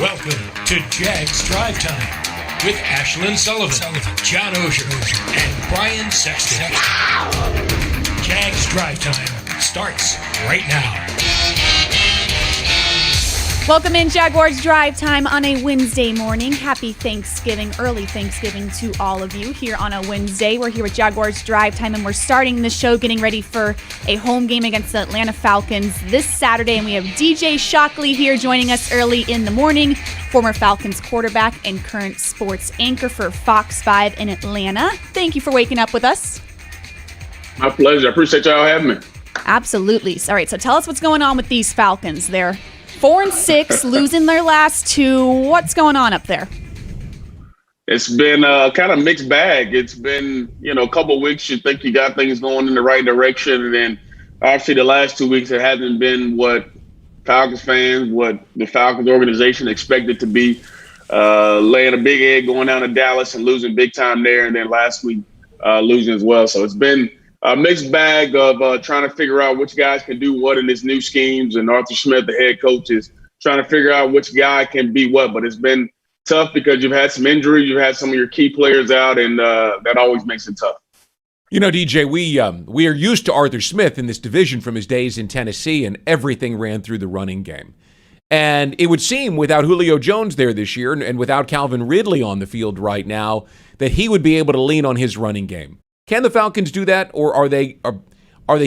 Welcome to Jags Drive Time with Ashlyn Sullivan, John Oehser, and Brian Sexton. Jags Drive Time starts right now. Welcome in Jaguars Drive Time on a Wednesday morning. Happy Thanksgiving, early Thanksgiving to all of you here on a Wednesday. We're here with Jaguars Drive Time, and we're starting the show getting ready for a home game against the Atlanta Falcons this Saturday. And we have DJ Shockley here joining us early in the morning, former Falcons quarterback and current sports anchor for Fox 5 in Atlanta. Thank you for waking up with us. My pleasure. I appreciate y'all having me. Absolutely. All right, so tell us what's going on with these Falcons. They're 4-6, losing their last two. What's going on up there? It's been kind of mixed bag. It's been, a couple of weeks you think you got things going in the right direction. And then obviously the last 2 weeks, it hasn't been what Falcons fans, what the Falcons organization expected to be. Laying a big egg going down to Dallas and losing big time there. And then last week losing as well. So it's been a mixed bag of trying to figure out which guys can do what in this new schemes. And Arthur Smith, the head coach, is trying to figure out which guy can be what. But it's been tough because you've had some injuries, you've had some of your key players out, and that always makes it tough. DJ, we are used to Arthur Smith in this division from his days in Tennessee, and everything ran through the running game. And it would seem without Julio Jones there this year and without Calvin Ridley on the field right now that he would be able to lean on his running game. Can the Falcons do that, or are they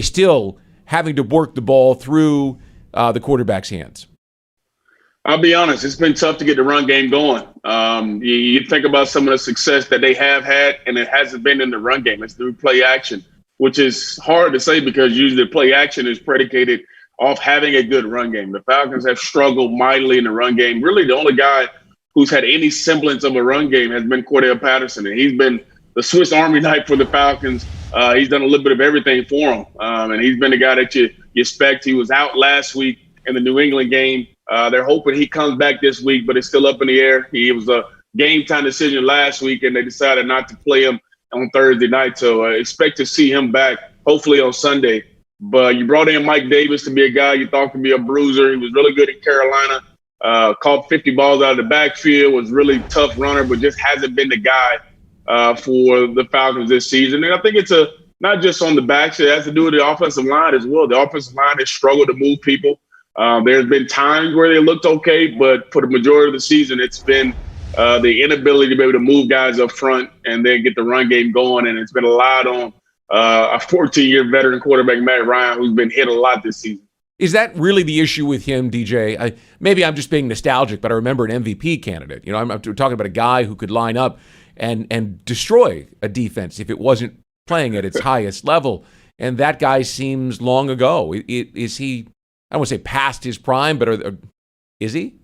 still having to work the ball through the quarterback's hands? I'll be honest, it's been tough to get the run game going. You think about some of the success that they have had, and it hasn't been in the run game. It's through play action, which is hard to say because usually play action is predicated off having a good run game. The Falcons have struggled mightily in the run game. Really, the only guy who's had any semblance of a run game has been Cordell Patterson, and he's been the Swiss Army knife for the Falcons. He's done a little bit of everything for them, and he's been the guy that you expect. He was out last week in the New England game. They're hoping he comes back this week, but it's still up in the air. It was a game-time decision last week, and they decided not to play him on Thursday night. So expect to see him back, hopefully on Sunday. But you brought in Mike Davis to be a guy you thought could be a bruiser. He was really good in Carolina, caught 50 balls out of the backfield, was really tough runner, but just hasn't been the guy for the Falcons this season. And I think it's not just on the backs. It has to do with the offensive line as well. The offensive line has struggled to move people. There's been times where they looked okay, but for the majority of the season, it's been the inability to be able to move guys up front and then get the run game going. And it's been a lot on a 14-year veteran quarterback, Matt Ryan, who's been hit a lot this season. Is that really the issue with him, DJ? Maybe I'm just being nostalgic, but I remember an MVP candidate. I'm talking about a guy who could line up and destroy a defense if it wasn't playing at its highest level. And that guy seems long ago. Is he, I don't want to say past his prime, but is he?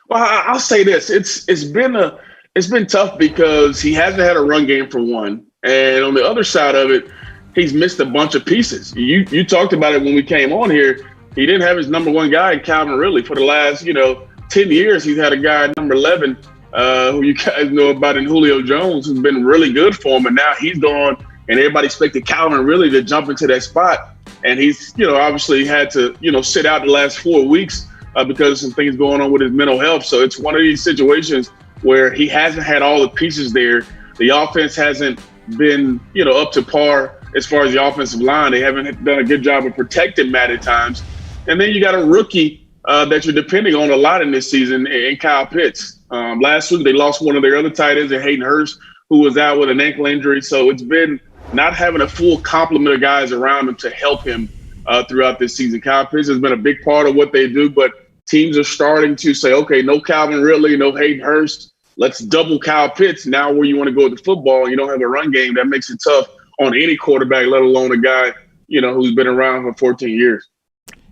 Well, I'll say this. It's been tough because he hasn't had a run game for one. And on the other side of it, he's missed a bunch of pieces. You talked about it when we came on here. He didn't have his number one guy, Calvin Ridley, for the last, 10 years. He's had a guy at number 11 who you guys know about in Julio Jones, who's been really good for him. And now he's gone, and everybody expected Calvin Ridley to jump into that spot. And he's, obviously had to, sit out the last 4 weeks because of some things going on with his mental health. So it's one of these situations where he hasn't had all the pieces there. The offense hasn't been, up to par as far as the offensive line. They haven't done a good job of protecting Matt at times. And then you got a rookie that you're depending on a lot in this season in Kyle Pitts. Last week, they lost one of their other tight ends, Hayden Hurst, who was out with an ankle injury. So it's been not having a full complement of guys around him to help him throughout this season. Kyle Pitts has been a big part of what they do, but teams are starting to say, okay, no Calvin Ridley, no Hayden Hurst. Let's double Kyle Pitts. Now where you want to go with the football, and you don't have a run game, that makes it tough on any quarterback, let alone a guy, who's been around for 14 years.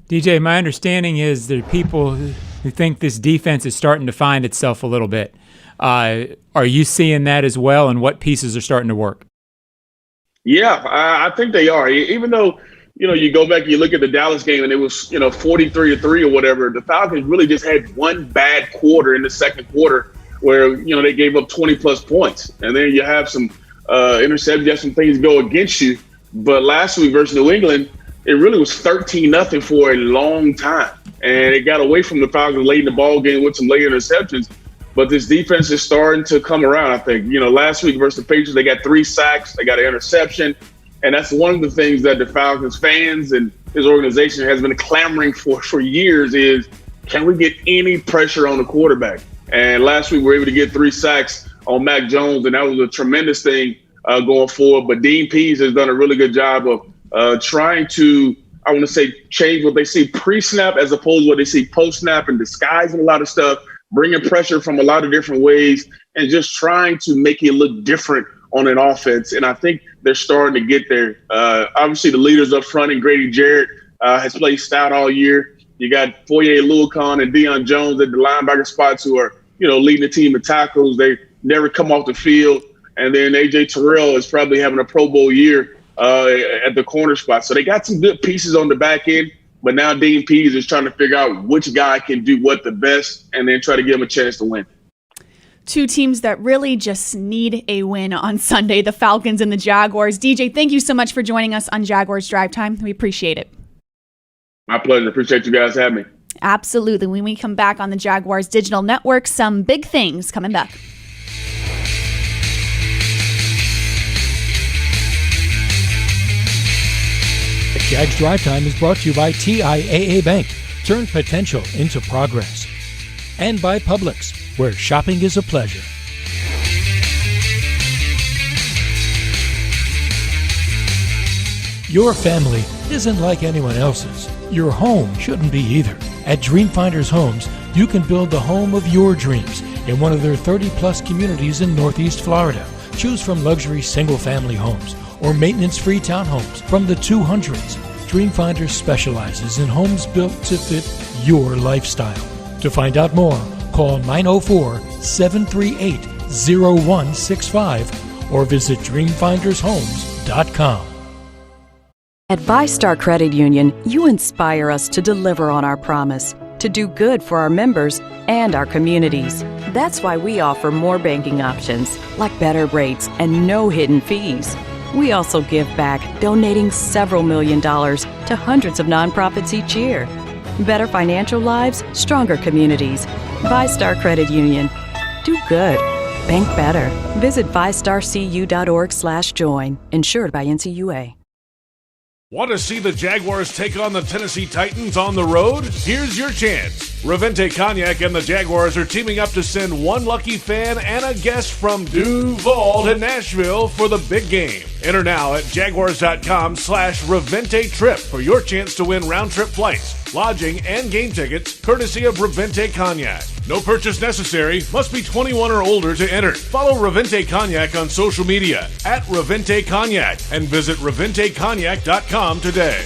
DJ, my understanding is there are people who think this defense is starting to find itself a little bit. Are you seeing that as well, and what pieces are starting to work? Yeah, I think they are. Even though, you go back and you look at the Dallas game and it was, 43-3 or whatever, the Falcons really just had one bad quarter in the second quarter where, they gave up 20-plus points. And then you have some interceptions, you have some things go against you. But last week versus New England, it really was 13-0 for a long time. and it got away from the Falcons late in the ball game with some late interceptions. But this defense is starting to come around, I think. Last week versus the Patriots, they got 3 sacks, they got an interception. And that's one of the things that the Falcons fans and his organization has been clamoring for years is, can we get any pressure on the quarterback? And last week we were able to get 3 sacks on Mac Jones, and that was a tremendous thing going forward. But Dean Pease has done a really good job of trying to, I want to say, change what they see pre-snap as opposed to what they see post-snap, and disguising a lot of stuff, bringing pressure from a lot of different ways, and just trying to make it look different on an offense. And I think they're starting to get there. Obviously, the leaders up front, and Grady Jarrett has played stout all year. You got Foye Oluokun and Deion Jones at the linebacker spots who are, leading the team in tackles. They never come off the field. And then A.J. Terrell is probably having a Pro Bowl year at the corner spot. So they got some good pieces on the back end. But now Dean Pease is trying to figure out which guy can do what the best and then try to give him a chance to win. 2 teams that really just need a win on Sunday, the Falcons and the Jaguars. DJ, thank you so much for joining us on Jaguars Drive Time. We appreciate it. My pleasure. Appreciate you guys having me. Absolutely. When we come back on the Jaguars Digital Network, some big things coming back. Jags Drive Time is brought to you by TIAA Bank. Turn potential into progress. And by Publix, where shopping is a pleasure. Your family isn't like anyone else's. Your home shouldn't be either. At Dreamfinders Homes, you can build the home of your dreams in one of their 30-plus communities in Northeast Florida. Choose from luxury single-family homes or maintenance-free townhomes from the 200s. Dreamfinders specializes in homes built to fit your lifestyle. To find out more, call 904-738-0165 or visit dreamfindershomes.com. At VyStar Credit Union, you inspire us to deliver on our promise, to do good for our members and our communities. That's why we offer more banking options, like better rates and no hidden fees. We also give back, donating several $1 million to hundreds of nonprofits each year. Better financial lives, stronger communities. VyStar Credit Union. Do good. Bank better. Visit vystarcu.org/join. Insured by NCUA. Want to see the Jaguars take on the Tennessee Titans on the road? Here's your chance. Revente Cognac and the Jaguars are teaming up to send one lucky fan and a guest from Duval to Nashville for the big game. Enter now at jaguars.com/Revente Trip for your chance to win round-trip flights, lodging, and game tickets courtesy of Revente Cognac. No purchase necessary. Must be 21 or older to enter. Follow Revente Cognac on social media at Revente Cognac and visit ReventeCognac.com today.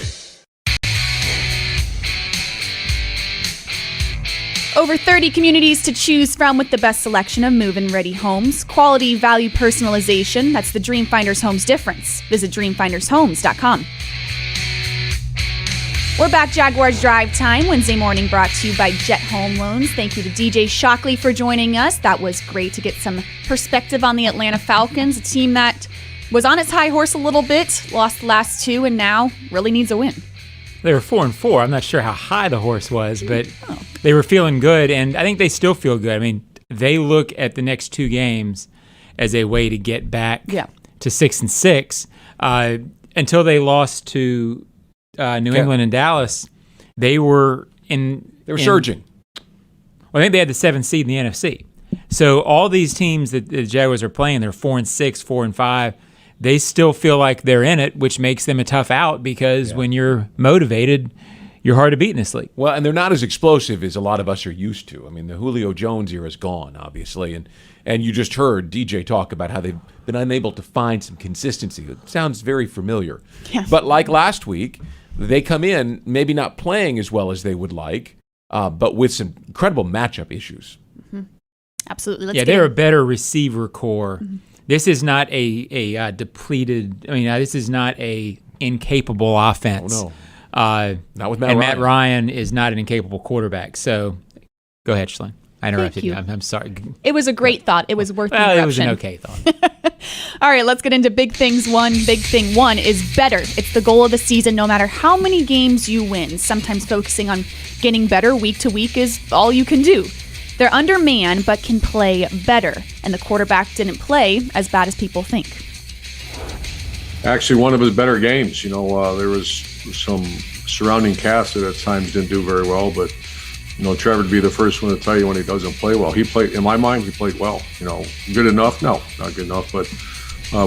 Over 30 communities to choose from with the best selection of move-in ready homes. Quality, value, personalization. That's the Dreamfinders Homes difference. Visit DreamfindersHomes.com. We're back, Jaguars Drive Time, Wednesday morning, brought to you by Jet Home Loans. Thank you to DJ Shockley for joining us. That was great to get some perspective on the Atlanta Falcons, a team that was on its high horse a little bit, lost the last 2, and now really needs a win. They were 4-4. I'm not sure how high the horse was, but they were feeling good, and I think they still feel good. I mean, they look at the next 2 games as a way to get back to 6-6. Until they lost to New England and Dallas, they were surging. Well, I think they had the 7th seed in the NFC. So all these teams that the Jaguars are playing, they're 4-6, 4-5. They still feel like they're in it, which makes them a tough out because when you're motivated, you're hard to beat in this league. Well, and they're not as explosive as a lot of us are used to. I mean, the Julio Jones era is gone, obviously, and you just heard DJ talk about how they've been unable to find some consistency. It sounds very familiar. Yeah. But like last week, they come in maybe not playing as well as they would like, but with some incredible matchup issues. Mm-hmm. Absolutely. They're a better receiver core. Mm-hmm. This is not a depleted. I mean, this is not a incapable offense. Oh no, not with Matt Ryan. Matt Ryan is not an incapable quarterback. So, go ahead, Ashlyn. I interrupted you. I'm sorry. It was a great thought. It was worth the interruption. It was an okay thought. All right, let's get into big things one. Big thing one is better. It's the goal of the season no matter how many games you win. Sometimes focusing on getting better week to week is all you can do. They're undermanned but can play better, and the quarterback didn't play as bad as people think. Actually, one of his better games. There was some surrounding cast that at times didn't do very well, but Trevor would be the first one to tell you when he doesn't play well. He played, in my mind, he played well. Good enough? No, not good enough, but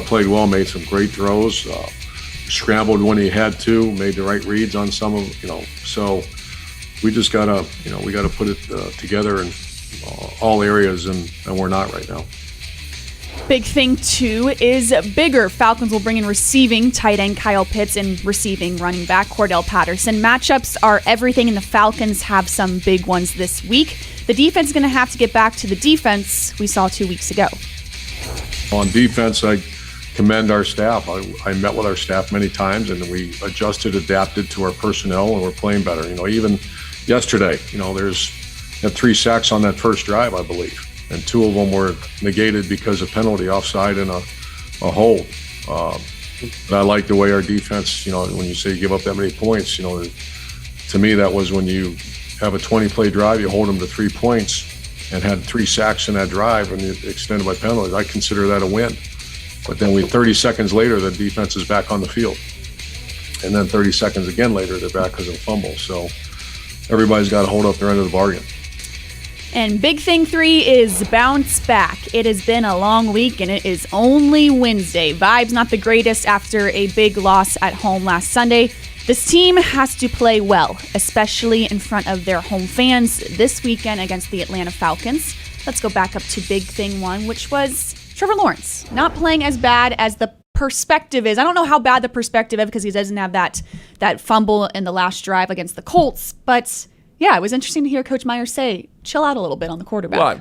played well, made some great throws, scrambled when he had to, made the right reads on some of, so we just gotta, we gotta put it together in all areas, and we're not right now. Big thing two is bigger. Falcons will bring in receiving tight end Kyle Pitts and receiving running back Cordell Patterson. Matchups are everything, and the Falcons have some big ones this week. The defense is going to have to get back to the defense we saw 2 weeks ago. On defense, I commend our staff. I met with our staff many times, and we adjusted, adapted to our personnel, and we're playing better. Even yesterday, there's had 3 sacks on that first drive, I believe. And 2 of them were negated because of penalty, offside and a hold. But I like the way our defense, when you say you give up that many points, to me that was when you have a 20-play drive, you hold them to 3 points and had 3 sacks in that drive and you extended by penalties. I consider that a win. But then 30 seconds later, the defense is back on the field. And then 30 seconds again later, they're back because of a fumble. So everybody's got to hold up their end of the bargain. And big thing 3 is bounce back. It has been a long week, and it is only Wednesday. Vibes not the greatest after a big loss at home last Sunday. This team has to play well, especially in front of their home fans this weekend against the Atlanta Falcons. Let's go back up to big thing 1, which was Trevor Lawrence not playing as bad as the perspective is. I don't know how bad the perspective is because he doesn't have that fumble in the last drive against the Colts, but yeah, it was interesting to hear Coach Myers say, chill out a little bit on the quarterback. Well,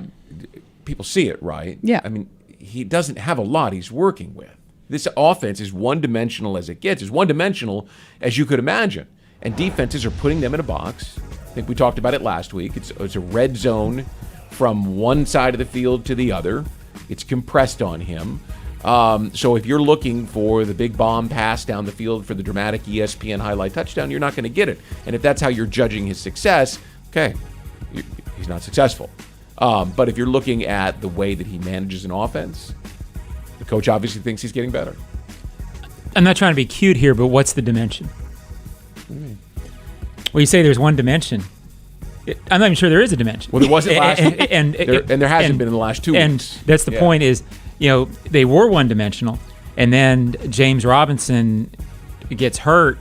people see it, right? Yeah. I mean, he doesn't have a lot he's working with. This offense is one-dimensional as it gets, as one-dimensional as you could imagine. And defenses are putting them in a box. I think we talked about it last week. It's a red zone from one side of the field to the other. It's compressed on him. So if you're looking for the big bomb pass down the field for the dramatic ESPN highlight touchdown, you're not going to get it. And if that's how you're judging his success, okay, he's not successful. But if you're looking at the way that he manages an offense, the coach obviously thinks he's getting better. I'm not trying to be cute here, but what's the dimension? What do you mean? Well, you say there's one dimension. I'm not even sure there is a dimension. Well, there wasn't last week. And there hasn't been in the last 2 weeks. And that's the point is, they were one-dimensional, and then James Robinson gets hurt,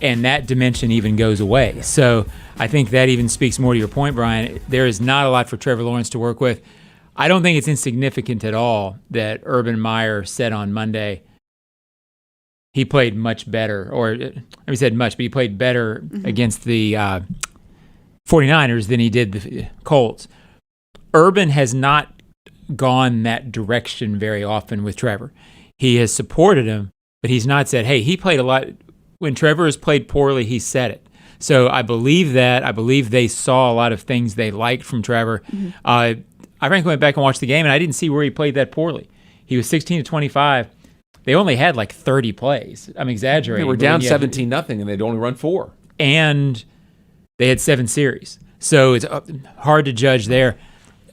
and that dimension even goes away. So I think that even speaks more to your point, Brian. There is not a lot for Trevor Lawrence to work with. I don't think it's insignificant at all that Urban Meyer said on Monday he played much better, or he said much, but he played better against the 49ers than he did the Colts. Urban has not gone that direction very often with Trevor. He has supported him, but he's not said, hey, he played a lot. When Trevor has played poorly, he said it. So I believe that. I believe they saw a lot of things they liked from Trevor. I frankly went back and watched the game, and I didn't see where he played that poorly. He was 16 to 25. They only had like 30 plays. I'm exaggerating. They were down 17-0, and they'd only run 4. And they had 7 series. So it's hard to judge there.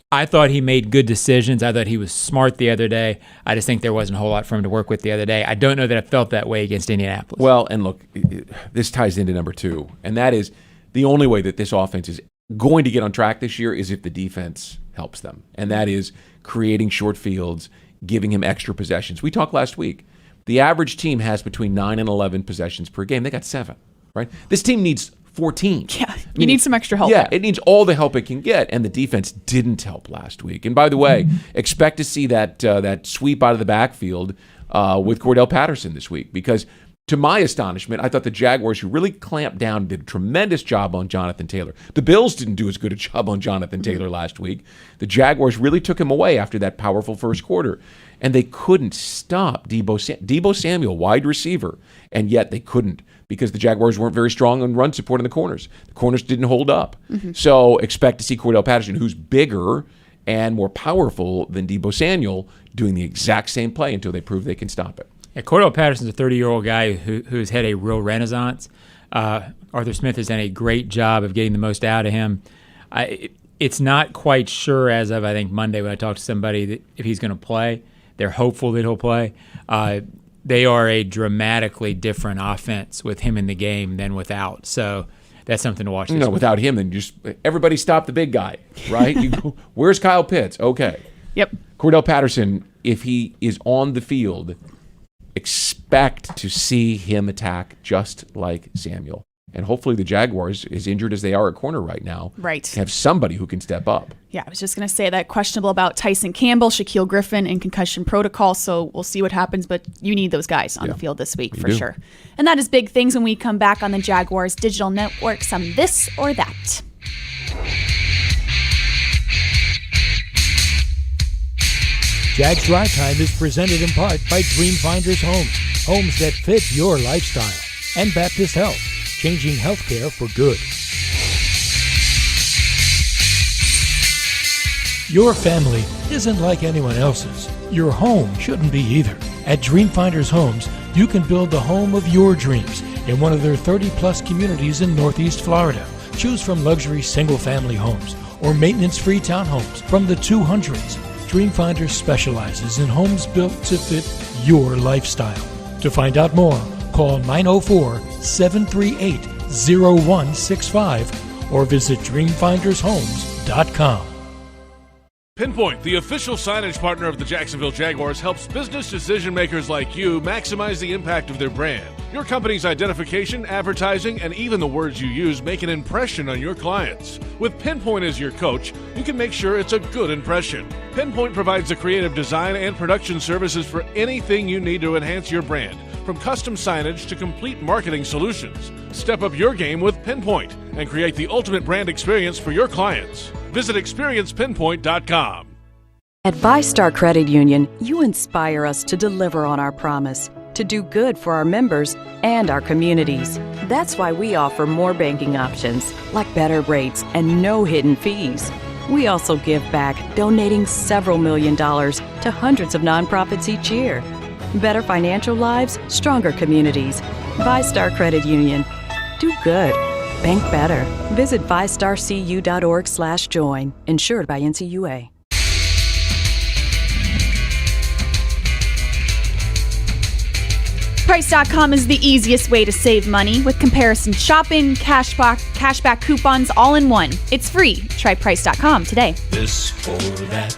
I thought he made good decisions. I thought he was smart the other day. I just think there wasn't a whole lot for him to work with the other day. I don't know that I felt that way against Indianapolis. Well, and look, this ties into number 2, and that is the only way that this offense is going to get on track this year is if the defense helps them, and that is creating short fields, giving him extra possessions. We talked last week. The average team has between 9 and 11 possessions per game. They got 7, right? This team needs 14. Yeah, you need some extra help. Yeah, it needs all the help it can get, and the defense didn't help last week. And by the way, expect to see that sweep out of the backfield with Cordell Patterson this week, because to my astonishment, I thought the Jaguars, who really clamped down, did a tremendous job on Jonathan Taylor. The Bills didn't do as good a job on Jonathan Taylor last week. The Jaguars really took him away after that powerful first quarter, and they couldn't stop Deebo Samuel, wide receiver, and yet they couldn't, because the Jaguars weren't very strong on run support in the corners. The corners didn't hold up. So expect to see Cordell Patterson, who's bigger and more powerful than Deebo Samuel doing the exact same play until they prove they can stop it. Yeah, Cordell Patterson's a 30-year-old guy who's had a real renaissance. Arthur Smith has done a great job of getting the most out of him. It's not quite sure as of, I think, Monday when I talked to somebody that if he's going to play. They're hopeful that he'll play. They are a dramatically different offense with him in the game than without. So that's something to watch. Without him, then just everybody stop the big guy, right? You go, where's Kyle Pitts? Okay. Yep. Cordell Patterson, if he is on the field, expect to see him attack just like Samuel. And hopefully the Jaguars, as injured as they are at corner right now, have somebody who can step up. Yeah, I was just going to say that questionable about Tyson Campbell, Shaquille Griffin in concussion protocol, so we'll see what happens, but you need those guys on the field this week for sure. And that is big things when we come back on the Jaguars Digital Network, some this or that. Jags Drive Time is presented in part by Dreamfinders Homes, homes that fit your lifestyle, and Baptist Health, changing healthcare for good. Your family isn't like anyone else's. Your home shouldn't be either. At Dreamfinders Homes, you can build the home of your dreams in one of their 30-plus communities in Northeast Florida. Choose from luxury single-family homes or maintenance-free townhomes from the 200s. Dreamfinders specializes in homes built to fit your lifestyle. To find out more, call 904-738-0165 or visit dreamfindershomes.com. Pinpoint, the official signage partner of the Jacksonville Jaguars, helps business decision makers like you maximize the impact of their brand. Your company's identification, advertising, and even the words you use make an impression on your clients. With Pinpoint as your coach, you can make sure it's a good impression. Pinpoint provides the creative design and production services for anything you need to enhance your brand, from custom signage to complete marketing solutions. Step up your game with Pinpoint and create the ultimate brand experience for your clients. Visit experiencepinpoint.com. At VyStar Credit Union, you inspire us to deliver on our promise, to do good for our members and our communities. That's why we offer more banking options, like better rates and no hidden fees. We also give back, donating several $1 million to hundreds of nonprofits each year. Better financial lives, stronger communities. VyStar Credit Union. Do good. Bank better. Visit vystarcu.org/join. Insured by NCUA. Price.com is the easiest way to save money with comparison shopping, cashback coupons all in one. It's free. Try Price.com today. This or that.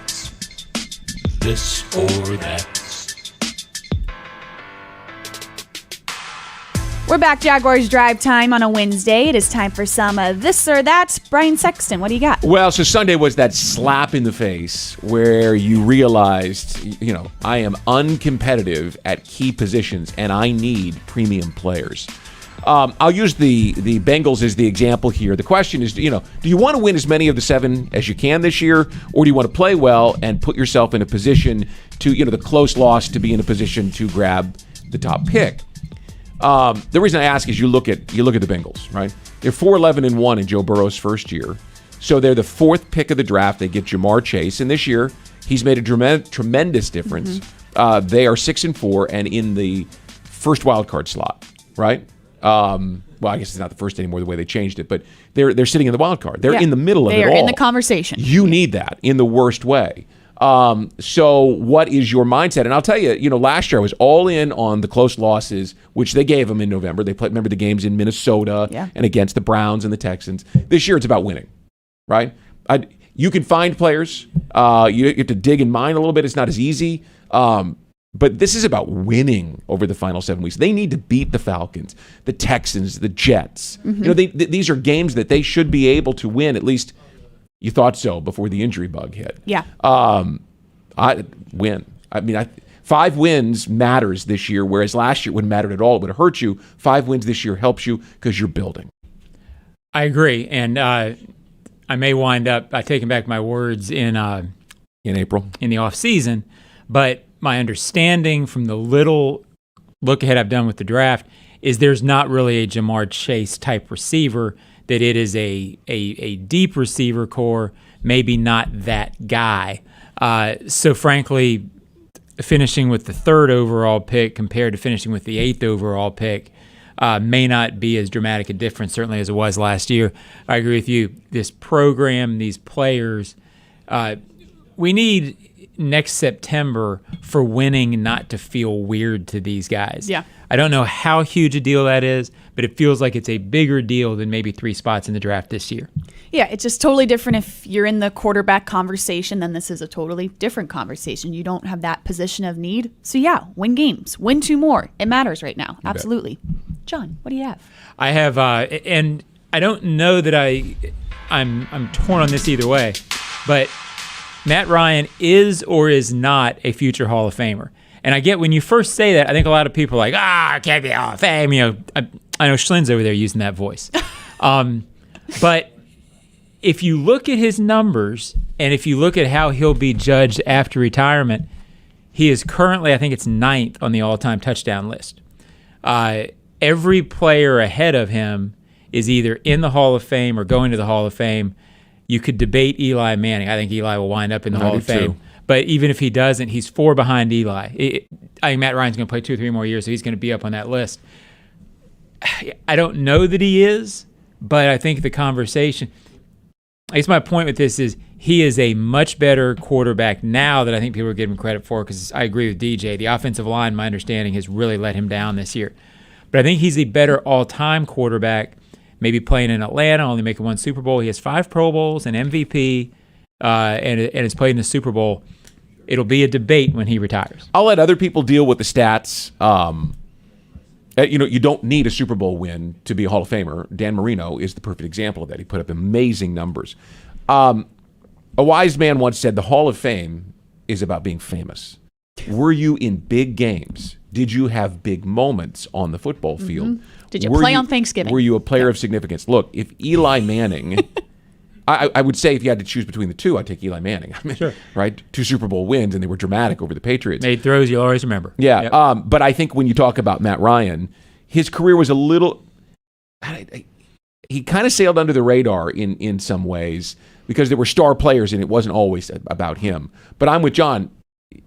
This or that. We're back, Jaguars Drive Time on a Wednesday. It is time for some this or that. Brian Sexton, what do you got? Well, so Sunday was that slap in the face where you realized, I am uncompetitive at key positions and I need premium players. I'll use the Bengals as the example here. The question is, do you want to win as many of the 7 as you can this year, or do you want to play well and put yourself in a position to, the close loss to be in a position to grab the top pick? The reason I ask is you look at the Bengals, right? They're 4-11-1 in Joe Burrow's first year. So they're the 4th pick of the draft. They get Jamar Chase. And this year, he's made a tremendous difference. Mm-hmm. They are 6-4 and in the first wild card slot, right? Well, I guess it's not the first anymore the way they changed it, but they're sitting in the wild card. They're in the middle of it all. They are in the conversation. You need that in the worst way. So what is your mindset? And I'll tell you, last year I was all in on the close losses, which they gave them in November. They played, remember the games in Minnesota and against the Browns and the Texans. This year it's about winning, right? You can find players. You have to dig in mine a little bit. It's not as easy. But this is about winning over the final 7 weeks. They need to beat the Falcons, the Texans, the Jets. Mm-hmm. These are games that they should be able to win. At least you thought so before the injury bug hit. Yeah. I win. 5 wins matters this year, whereas last year it wouldn't matter at all. It would have hurt you. 5 wins this year helps you because you're building. I agree, and I may wind up taking back my words in April in the off season, but my understanding from the little look ahead I've done with the draft is there's not really a Jamar Chase type receiver. That it is a deep receiver core maybe not that guy. So frankly, finishing with the 3rd overall pick compared to finishing with the 8th overall pick may not be as dramatic a difference, certainly as it was last year. I agree with you. This program, these players, we need next September for winning not to feel weird to these guys. Yeah. I don't know how huge a deal that is, but it feels like it's a bigger deal than maybe 3 spots in the draft this year. Yeah, it's just totally different if you're in the quarterback conversation, then this is a totally different conversation. You don't have that position of need. So yeah, win games, win 2 more. It matters right now. Absolutely. John, what do you have? I have, and I don't know that I'm torn on this either way, but Matt Ryan is or is not a future Hall of Famer. And I get when you first say that, I think a lot of people are like, I can't be a Hall of Fame. You know, I know Schlinn's over there using that voice. But if you look at his numbers and if you look at how he'll be judged after retirement, he is currently, I think it's 9th on the all-time touchdown list. Every player ahead of him is either in the Hall of Fame or going to the Hall of Fame. You could debate Eli Manning. I think Eli will wind up in the Hall of Fame. Too. But even if he doesn't, he's 4 behind Eli. I think Matt Ryan's going to play 2 or 3 more years, so he's going to be up on that list. I don't know that he is, but I think the conversation, I guess my point with this is he is a much better quarterback now than I think people are giving him credit for, because I agree with DJ. The offensive line, my understanding, has really let him down this year. But I think he's a better all-time quarterback, maybe playing in Atlanta, only making 1 Super Bowl. He has 5 Pro Bowls, an MVP, and has played in the Super Bowl. It'll be a debate when he retires. I'll let other people deal with the stats. You don't need a Super Bowl win to be a Hall of Famer. Dan Marino is the perfect example of that. He put up amazing numbers. A wise man once said, the Hall of Fame is about being famous. Were you in big games? Did you have big moments on the football field? Mm-hmm. Did you play on Thanksgiving? Were you a player of significance? Look, if Eli Manning... I would say if you had to choose between the 2, I'd take Eli Manning. I mean, sure. Right? 2 Super Bowl wins, and they were dramatic over the Patriots. Made throws you'll always remember. Yeah. Yep. But I think when you talk about Matt Ryan, his career was a little... he kind of sailed under the radar in some ways because there were star players, and it wasn't always about him. But I'm with John.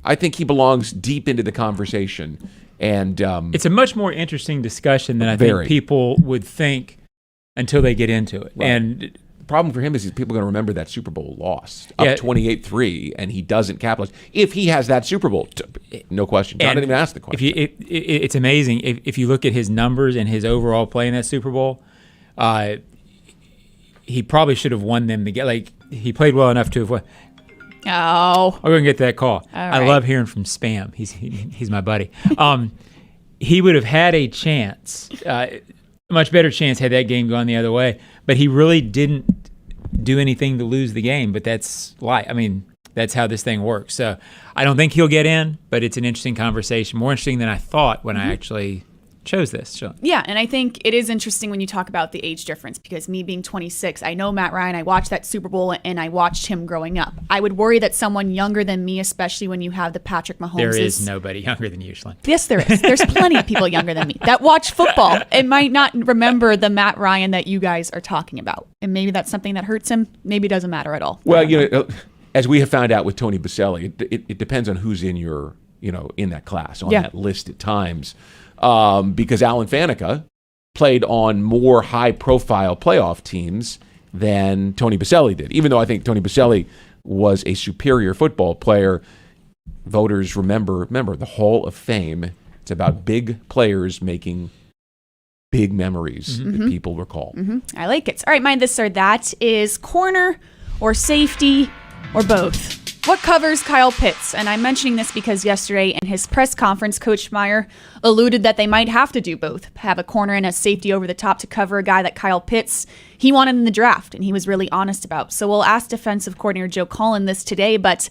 I think he belongs deep into the conversation. And it's a much more interesting discussion than I think people would think until they get into it. Right. And... the problem for him is people are going to remember that Super Bowl loss up 28-3, and he doesn't capitalize. If he has that Super Bowl, no question. John didn't even ask the question. It's amazing. If you look at his numbers and his overall play in that Super Bowl, he probably should have won them to get. Like, he played well enough to have won. Oh. I'm going to get that call. Right. I love hearing from Spam. He's my buddy. He would have had a chance, a much better chance had that game gone the other way. But he really didn't do anything to lose the game. But that's life. I mean, that's how this thing works. So I don't think he'll get in, but it's an interesting conversation. More interesting than I thought when I actually chose this. So. Yeah, and I think it is interesting when you talk about the age difference, because me being 26, I know Matt Ryan, I watched that Super Bowl, and I watched him growing up. I would worry that someone younger than me, especially when you have the Patrick Mahomes. There is nobody younger than you, Ashlyn. Yes, there is. There's plenty of people younger than me that watch football and might not remember the Matt Ryan that you guys are talking about. And maybe that's something that hurts him. Maybe it doesn't matter at all. Well, as we have found out with Tony Baselli, it depends on who's in your, in that class, on that list at times. Because Alan Faneca played on more high-profile playoff teams than Tony Baselli did. Even though I think Tony Baselli was a superior football player, voters remember the Hall of Fame. It's about big players making big memories that people recall. I like it. All right, mine this or that is corner or safety or both. What covers Kyle Pitts? And I'm mentioning this because yesterday in his press conference, Coach Meyer alluded that they might have to do both, have a corner and a safety over the top to cover a guy that Kyle Pitts, he wanted in the draft, and he was really honest about. So we'll ask defensive coordinator Joe Cullen this today, but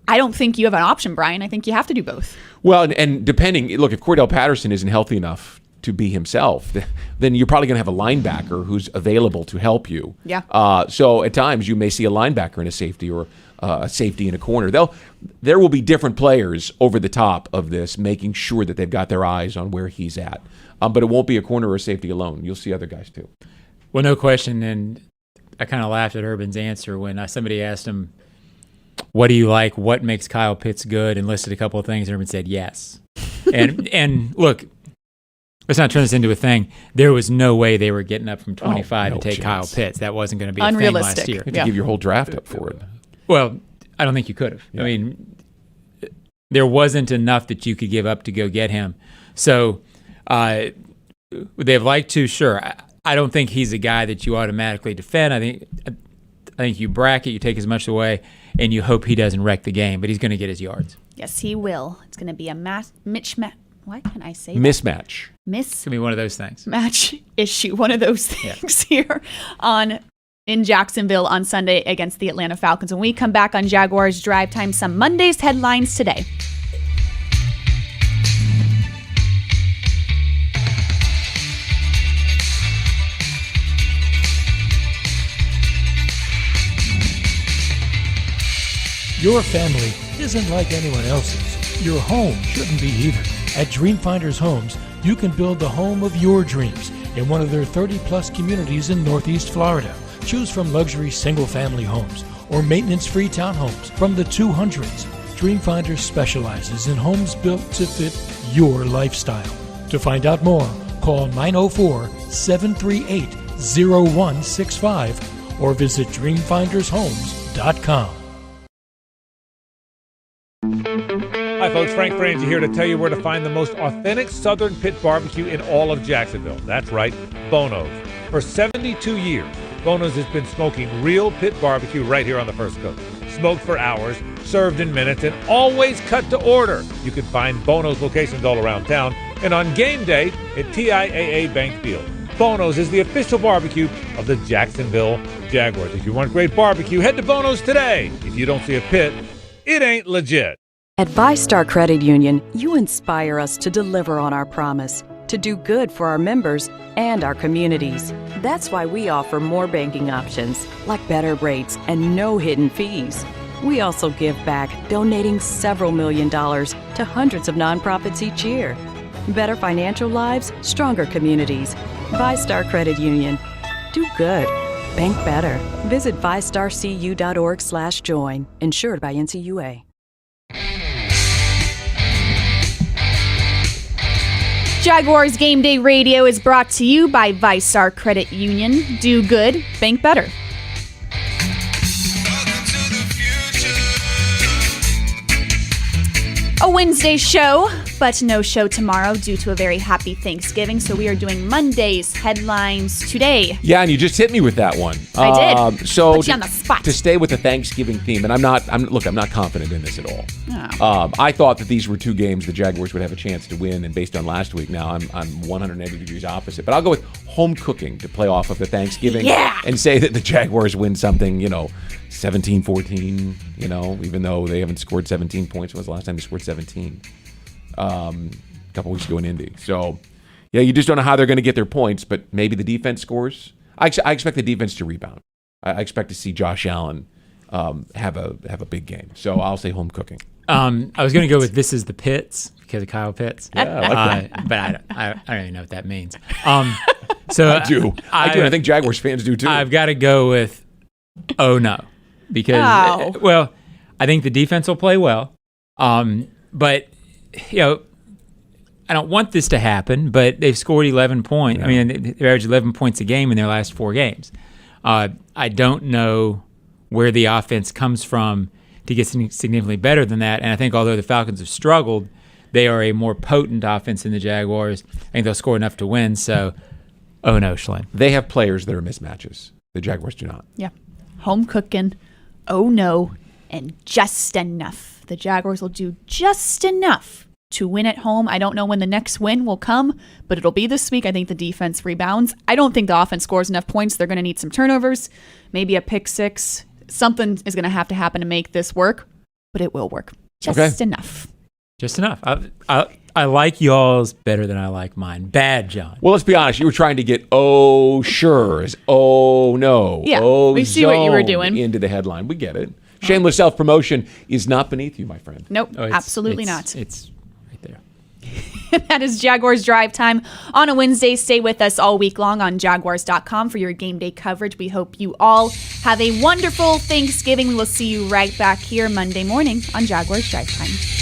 I don't think you have an option, Brian. I think you have to do both. Well, and depending, look, if Cordell Patterson isn't healthy enough to be himself, then you're probably going to have a linebacker who's available to help you. Yeah. So at times you may see a linebacker and a safety, or a safety in a corner. There will be different players over the top of this, making sure that they've got their eyes on where he's at. But it won't be a corner or a safety alone. You'll see other guys too. Well, no question. And I kind of laughed at Urban's answer when somebody asked him, what do you like? What makes Kyle Pitts good? And listed a couple of things. And Urban said yes. and look, let's not turn this into a thing. There was no way they were getting up from 25 to take chance. Kyle Pitts. That wasn't going to be a thing last year. You had to give your whole draft up for it. Well, I don't think you could have. Yeah. I mean, there wasn't enough that you could give up to go get him. So they've liked to, sure. I don't think he's a guy that you automatically defend. I think you bracket, you take as much away, and you hope he doesn't wreck the game, but he's going to get his yards. Yes, he will. It's going to be a why can I say that? Mismatch. It's going to be one of those things. Match issue, one of those things here in Jacksonville on Sunday against the Atlanta Falcons. When we come back on Jaguars Drive Time, some Monday's headlines today. Your family isn't like anyone else's. Your home shouldn't be either. At Dreamfinders Homes, you can build the home of your dreams in one of their 30-plus communities in Northeast Florida. Choose from luxury single-family homes or maintenance-free townhomes from the 200s. Dreamfinders specializes in homes built to fit your lifestyle. To find out more, call 904-738-0165 or visit dreamfindershomes.com. Hi folks, Frank Frangie here to tell you where to find the most authentic Southern Pit barbecue in all of Jacksonville. That's right, Bono's. For 72 years, Bono's has been smoking real pit barbecue right here on the First Coast. Smoked for hours, served in minutes, and always cut to order. You can find Bono's locations all around town and on game day at TIAA Bank Field. Bono's is the official barbecue of the Jacksonville Jaguars. If you want great barbecue, head to Bono's today. If you don't see a pit, it ain't legit. At VyStar Credit Union, you inspire us to deliver on our promise, to do good for our members and our communities. That's why we offer more banking options, like better rates and no hidden fees. We also give back, donating several $1 million to hundreds of nonprofits each year. Better financial lives, stronger communities. VyStar Credit Union. Do good. Bank better. Visit vystarcu.org/join. Insured by NCUA. Jaguars Game Day Radio is brought to you by VyStar Credit Union. Do good, bank better. A Wednesday show, but no show tomorrow due to a very happy Thanksgiving. So we are doing Monday's headlines today. Yeah, and you just hit me with that one. I did. So Put you on the spot. To stay with the Thanksgiving theme, and I'm not confident in this at all. Oh. I thought that these were two games the Jaguars would have a chance to win, and based on last week, now I'm 180 degrees opposite. But I'll go with home cooking to play off of the Thanksgiving and say that the Jaguars win something, 17-14, even though they haven't scored 17 points. When was the last time they scored 17? A couple weeks ago in Indy. So, yeah, you just don't know how they're going to get their points, but maybe the defense scores. I expect the defense to rebound. I expect to see Josh Allen have a big game. So I'll say home cooking. I was going to go with this is the Pitts because of Kyle Pitts. Yeah, I like that. But I don't even know what that means. So I do. I think Jaguars fans do too. I've got to go with no. Because, I think the defense will play well. But, I don't want this to happen, but they've scored 11 points. Yeah. I mean, they've averaged 11 points a game in their last 4 games. I don't know where the offense comes from to get significantly better than that. And I think although the Falcons have struggled, they are a more potent offense than the Jaguars. I think they'll score enough to win. So, no, Ashlyn. They have players that are mismatches. The Jaguars do not. Yeah. Home cooking. Oh no, and just enough. The Jaguars will do just enough to win at home. I don't know when the next win will come, but it'll be this week. I think the defense rebounds. I don't think the offense scores enough points. They're going to need some turnovers, maybe a pick six. Something is going to have to happen to make this work, but it will work. Just enough. Just enough. I like y'all's better than I like mine. Bad, John. Well, let's be honest. You were trying to get sure as no. Yeah, we see what you were doing. Into the headline. We get it. Shameless self-promotion is not beneath you, my friend. Nope, absolutely not. It's right there. That is Jaguars Drive Time on a Wednesday. Stay with us all week long on Jaguars.com for your game day coverage. We hope you all have a wonderful Thanksgiving. We will see you right back here Monday morning on Jaguars Drive Time.